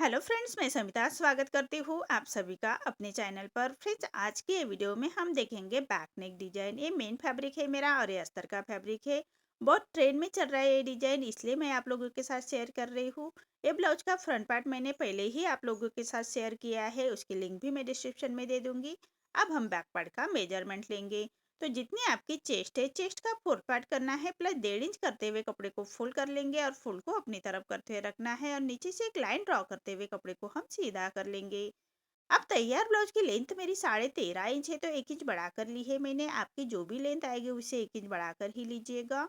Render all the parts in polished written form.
Hello friends, मैं समिता स्वागत करती हूँ आप सभी का अपने चैनल पर। फ्रेंड्स, आज की ये वीडियो में हम देखेंगे बैक नेक डिजाइन। ये मेन फैब्रिक है मेरा और ये अस्तर का फैब्रिक है। बहुत ट्रेंड में चल रहा है ये डिजाइन, इसलिए मैं आप लोगों के साथ शेयर कर रही हूँ। ये ब्लाउज का फ्रंट पार्ट मैंने पहले ही आप लोगों के साथ शेयर किया है, उसकी लिंक भी मैं डिस्क्रिप्शन में दे दूंगी। अब हम बैक पार्ट का मेजरमेंट लेंगे। तो जितनी आपकी चेस्ट है, चेस्ट का 4 पार्ट करना है, प्लस 1.5 इंच करते हुए कपड़े को फोल्ड कर लेंगे और फोल्ड को अपनी तरफ करते हुए रखना है और नीचे से एक लाइन ड्रॉ करते हुए कपड़े को हम सीधा कर लेंगे। अब तैयार ब्लाउज की लेंथ मेरी 13.5 इंच है, तो 1 इंच बढ़ा कर ली है मैंने। आपकी जो भी लेंथ आएगी उससे 1 इंच बढ़ा कर ही लीजिएगा।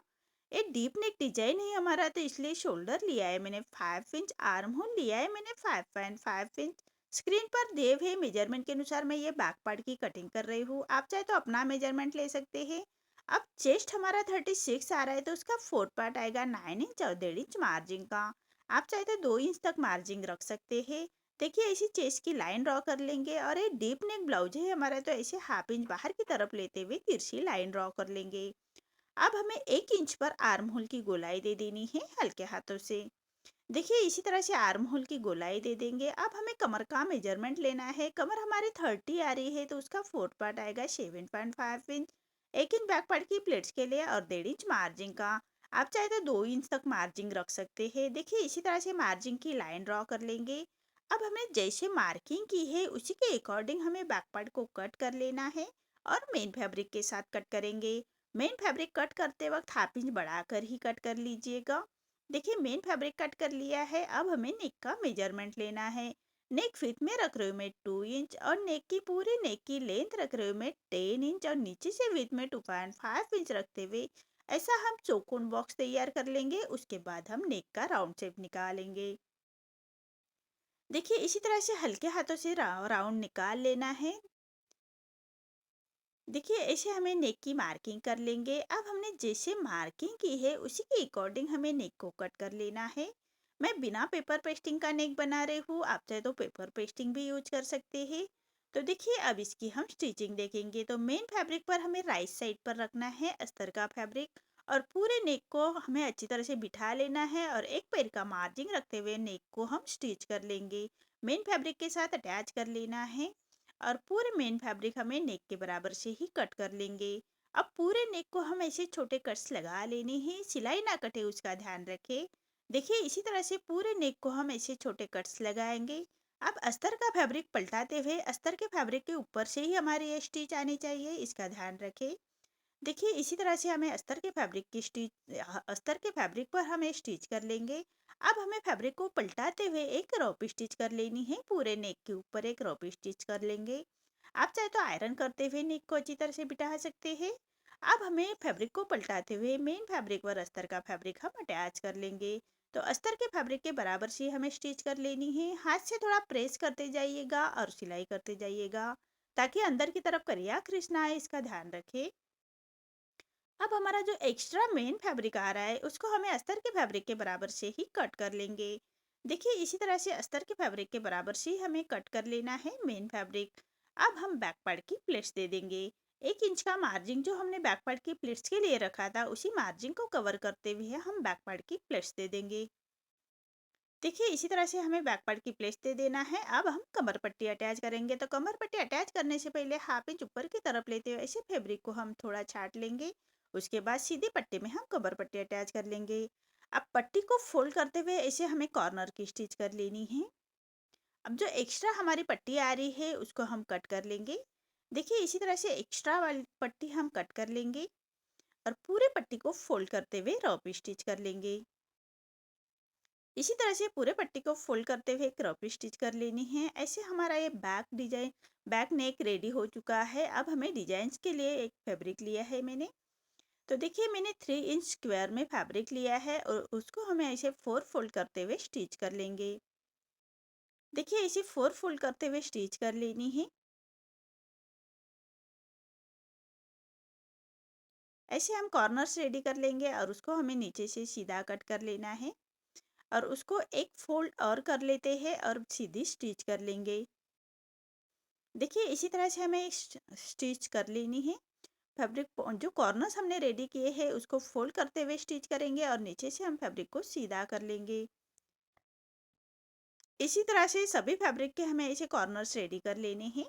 ये डीप नेक डिजाइन है हमारा, तो इसलिए शोल्डर लिया है मैंने 5 इंच, आर्म होल लिया है मैंने 5.5 इंच। स्क्रीन पर दिए हुए मेजरमेंट के अनुसार मैं ये बैक पार्ट की कटिंग कर रही हूँ। आप चाहे तो अपना मेजरमेंट ले सकते हैं। अब चेस्ट हमारा 36 आ रहा है, तो उसका 4 पार्ट आएगा 9 इंच और 1.5 इंच मार्जिन का। आप चाहे तो 2 इंच तक मार्जिन रख सकते हैं। देखिए, ऐसी चेस्ट की लाइन ड्रॉ कर लेंगे और ये डीप नेक ब्लाउज है हमारा, तो ऐसे हाफ इंच बाहर की तरफ लेते हुए तिरछी लाइन ड्रॉ कर लेंगे। अब हमें 1 इंच पर आर्म होल की गोलाई दे देनी है हल्के हाथों से। देखिए, इसी तरह से आर्म होल की गोलाई दे देंगे। अब हमें कमर का मेजरमेंट लेना है। कमर हमारी 30 आ रही है, तो उसका 4 पार्ट आएगा 7.5 इंच। 1 इंच बैक पार्ट की प्लेट्स के लिए और 1.5 इंच मार्जिन का। आप चाहे तो 2 इंच तक मार्जिन रख सकते हैं। देखिए, इसी तरह से मार्जिन की लाइन ड्रॉ कर लेंगे। अब हमें जैसे मार्किंग की है उसी के अकॉर्डिंग हमें बैक पार्ट को कट कर लेना है और मेन फैब्रिक के साथ कट करेंगे। मेन फैब्रिक कट करते वक्त हाफ इंच बढ़ाकर ही कट कर लीजिएगा। देखिए, मेन फैब्रिक कट कर लिया है। अब हमें नेक का मेजरमेंट लेना है। नेक फिट में रख रही हूँ मैं 2 इंच और नेक की पूरी नेक की लेंथ रख रही हूँ मैं 10 इंच और नीचे से विथ में 2.5 इंच रखते हुए ऐसा हम चौकोन बॉक्स तैयार कर लेंगे। उसके बाद हम नेक का राउंड शेप निकालेंगे। देखिए, इसी तरह से हल्के हाथों से राउंड निकाल लेना है। देखिए, ऐसे हमें नेक की मार्किंग कर लेंगे। अब हमने जैसे मार्किंग की है उसी के अकॉर्डिंग हमें नेक को कट कर लेना है। मैं बिना पेपर पेस्टिंग का नेक बना रही हूँ, आप चाहे तो पेपर पेस्टिंग भी यूज कर सकते हैं। तो देखिए, अब इसकी हम स्टिचिंग देखेंगे। तो मेन फैब्रिक पर हमें राइट साइड पर रखना है अस्तर का फैब्रिक और पूरे नेक को हमें अच्छी तरह से बिठा लेना है और एक पैर का मार्जिन रखते हुए नेक को हम स्टिच कर लेंगे। मेन फैब्रिक के साथ अटैच कर लेना है और पूरे मेन फैब्रिक हमें नेक के बराबर से ही कट कर लेंगे। अब पूरे नेक को हम ऐसे छोटे कट्स लगा लेने हैं, सिलाई ना कटे उसका ध्यान रखें। देखिए, इसी तरह से पूरे नेक को हम ऐसे छोटे कट्स लगाएंगे। अब अस्तर का फैब्रिक पलटाते हुए अस्तर के फैब्रिक के ऊपर से ही हमारी ये स्टिच आनी चाहिए, इसका ध्यान रखें। देखिए, इसी तरह से हमें अस्तर के फैब्रिक की अस्तर के फैब्रिक पर हमें स्टिच कर लेंगे। अब हमें फैब्रिक को पलटाते हुए एक रॉप स्टिच कर लेनी है। पूरे नेक के ऊपर एक रॉप स्टिच कर लेंगे। आप चाहे तो आयरन करते हुए नेक को अच्छी तरह से बिठा सकते हैं। अब हमें फैब्रिक को पलटाते हुए मेन फैब्रिक पर अस्तर का फैब्रिक हम अटैच कर लेंगे। तो अस्तर के फैब्रिक के बराबर से हमें स्टिच कर लेनी है। हाथ से थोड़ा प्रेस करते जाइएगा और सिलाई करते जाइएगा ताकि अंदर की तरफ करिया क्रिस ना आए, इसका ध्यान रखें। अब हमारा जो एक्स्ट्रा मेन फैब्रिक आ रहा है उसको हमें अस्तर के फैब्रिक के बराबर से ही कट कर लेंगे। देखिए, इसी तरह से अस्तर के फैब्रिक के बराबर से ही हमें कट कर लेना है मेन फैब्रिक। अब हम बैक पार्ट की प्लेट्स दे देंगे। 1 इंच का मार्जिन जो हमने बैक पार्ट की प्लेट्स के लिए रखा था उसी मार्जिन को कवर करते हुए हम बैक पार्ट की प्लेट्स दे देंगे। देखिए, इसी तरह से हमें बैक पार्ट की प्लेट्स दे देना है। अब हम कमर पट्टी अटैच करेंगे। तो कमर पट्टी अटैच करने से पहले हाफ इंच ऊपर की तरफ लेते हुए ऐसे फैब्रिक को हम थोड़ा छाट लेंगे। उसके बाद सीधी पट्टी में हम कमर पट्टी अटैच कर लेंगे। अब पट्टी को फोल्ड करते हुए ऐसे हमें कॉर्नर की स्टिच कर लेनी है। अब जो एक्स्ट्रा हमारी पट्टी आ रही है उसको हम कट कर लेंगे। देखिए, इसी तरह से एक्स्ट्रा वाली पट्टी हम कट कर लेंगे और पूरे पट्टी को फोल्ड करते हुए रॉप स्टिच कर लेंगे। इसी तरह से पूरे पट्टी को फोल्ड करते हुए क्रॉप स्टिच कर लेनी है। ऐसे हमारा ये back design back neck ready हो चुका है। अब हमें डिजाइन के लिए एक फैब्रिक लिया है मैंने। तो देखिए, मैंने 3 इंच स्क्वायर में फैब्रिक लिया है और उसको हमें ऐसे 4 फोल्ड करते हुए स्टिच कर लेंगे। देखिए, इसे 4 फोल्ड करते हुए स्टिच कर लेनी है। ऐसे हम कॉर्नर्स रेडी कर लेंगे और उसको हमें नीचे से सीधा कट कर लेना है और उसको एक फोल्ड और कर लेते हैं और सीधी स्टिच कर लेंगे। देखिए, इसी तरह से हमें स्टिच कर लेनी है। फैब्रिक जो कॉर्नर्स हमने रेडी किए हैं उसको फोल्ड करते हुए स्टिच करेंगे और नीचे से हम फैब्रिक को सीधा कर लेंगे। इसी तरह से सभी फैब्रिक के हमें ऐसे कॉर्नर्स रेडी कर लेने हैं।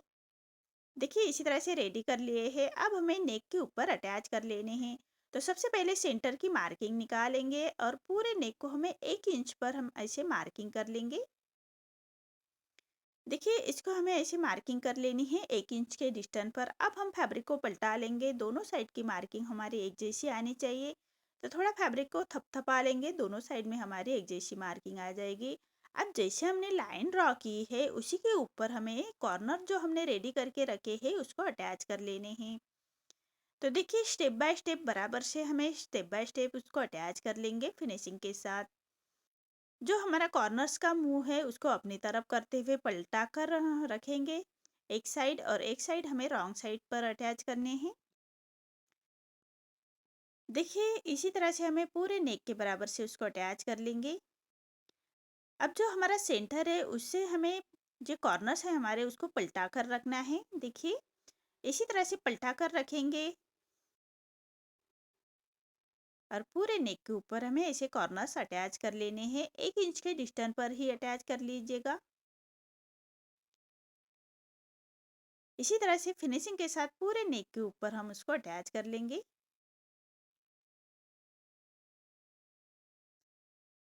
देखिए इसी तरह से रेडी कर लिए हैं। अब हमें नेक के ऊपर अटैच कर लेने हैं। तो सबसे पहले सेंटर की मार्किंग निकालेंगे और पूरे नेक को हमें 1 इंच पर हम ऐसे मार्किंग कर लेंगे। देखिए इसको हमें ऐसे मार्किंग कर लेनी है 1 इंच के डिस्टेंस पर। अब हम फैब्रिक को पलटा लेंगे, दोनों साइड की मार्किंग हमारी एक जैसी आनी चाहिए। तो थोड़ा फैब्रिक को थपथपा लेंगे, दोनों साइड में हमारी एक जैसी मार्किंग आ जाएगी। अब जैसे हमने लाइन ड्रॉ की है उसी के ऊपर हमें कॉर्नर जो हमने रेडी करके रखे हैं उसको अटैच कर लेने हैं। तो देखिए स्टेप बाय स्टेप बराबर से हमें स्टेप बाय स्टेप उसको अटैच कर लेंगे फिनिशिंग के साथ। जो हमारा कॉर्नर्स का मुंह है उसको अपनी तरफ करते हुए पलटा कर रखेंगे एक साइड, और एक साइड हमें रॉन्ग साइड पर अटैच करने हैं। देखिए इसी तरह से हमें पूरे नेक के बराबर से उसको अटैच कर लेंगे। अब जो हमारा सेंटर है उससे हमें जो कॉर्नर्स है हमारे उसको पलटा कर रखना है। देखिए इसी तरह से पलटा कर रखेंगे और पूरे नेक के ऊपर हमें ऐसे कॉर्नर्स अटैच कर लेने हैं। 1 इंच के डिस्टेंस पर ही अटैच कर लीजिएगा। इसी तरह से फिनिशिंग के साथ पूरे नेक के ऊपर हम उसको अटैच कर लेंगे।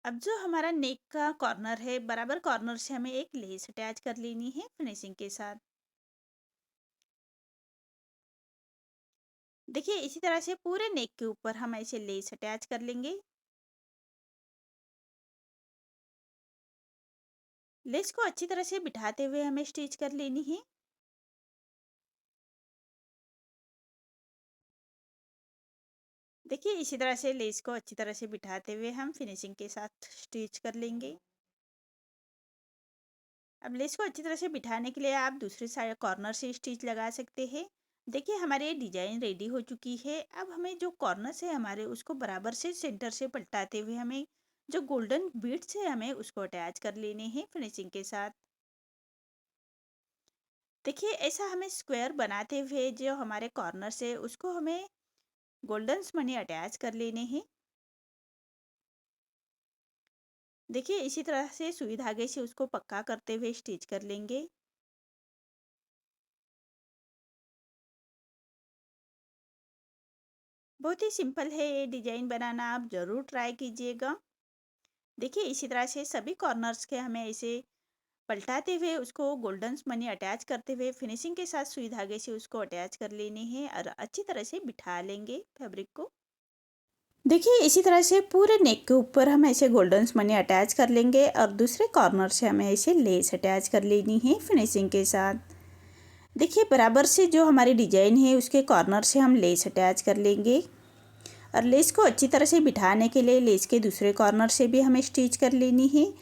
अब जो हमारा नेक का कॉर्नर है बराबर कॉर्नर से हमें एक लेस अटैच कर लेनी है फिनिशिंग के साथ। देखिए इसी तरह से पूरे नेक के ऊपर हम ऐसे लेस अटैच कर लेंगे। लेस को अच्छी तरह से बिठाते हुए हमें स्टिच कर लेनी है। देखिए इसी तरह से लेस को अच्छी तरह से बिठाते हुए हम फिनिशिंग के साथ स्टिच कर लेंगे। अब लेस को अच्छी तरह से बिठाने के लिए आप दूसरे साइड कॉर्नर से स्टिच लगा सकते हैं। देखिए हमारी डिजाइन रेडी हो चुकी है। अब हमें जो कॉर्नर से हमारे उसको बराबर से सेंटर से पलटाते हुए हमें जो गोल्डन बीड्स है हमें उसको अटैच कर लेने हैं फिनिशिंग के साथ। देखिए ऐसा हमें स्क्वायर बनाते हुए जो हमारे कॉर्नर से उसको हमें गोल्डन मनी अटैच कर लेने हैं। देखिए इसी तरह से सुई धागे से उसको पक्का करते हुए स्टिच कर लेंगे। बहुत ही सिंपल है ये डिजाइन बनाना, आप ज़रूर ट्राई कीजिएगा। देखिए इसी तरह से सभी कॉर्नर्स के हमें ऐसे पलटाते हुए उसको गोल्डन मनी अटैच करते हुए फिनिशिंग के साथ सुई धागे से उसको अटैच कर लेनी है और अच्छी तरह से बिठा लेंगे फैब्रिक को। देखिए इसी तरह से पूरे नेक के ऊपर हम ऐसे गोल्डन मनी अटैच कर लेंगे और दूसरे कॉर्नर से हमें ऐसे लेस अटैच कर लेनी है फिनिशिंग के साथ। देखिए बराबर से जो हमारी डिजाइन है उसके कॉर्नर से हम लेस अटैच कर लेंगे और लेस को अच्छी तरह से बिठाने के लिए लेस के दूसरे कॉर्नर से भी हमें स्टिच कर लेनी है।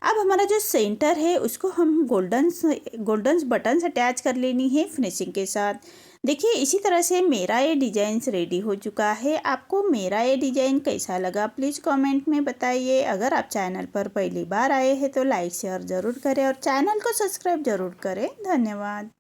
अब हमारा जो सेंटर है उसको हम गोल्डन्स बटन्स अटैच कर लेनी है फिनिशिंग के साथ। देखिए इसी तरह से मेरा ये डिजाइन रेडी हो चुका है। आपको मेरा ये डिजाइन कैसा लगा प्लीज़ कमेंट में बताइए। अगर आप चैनल पर पहली बार आए हैं तो लाइक शेयर ज़रूर करें और चैनल को सब्सक्राइब ज़रूर करें। धन्यवाद।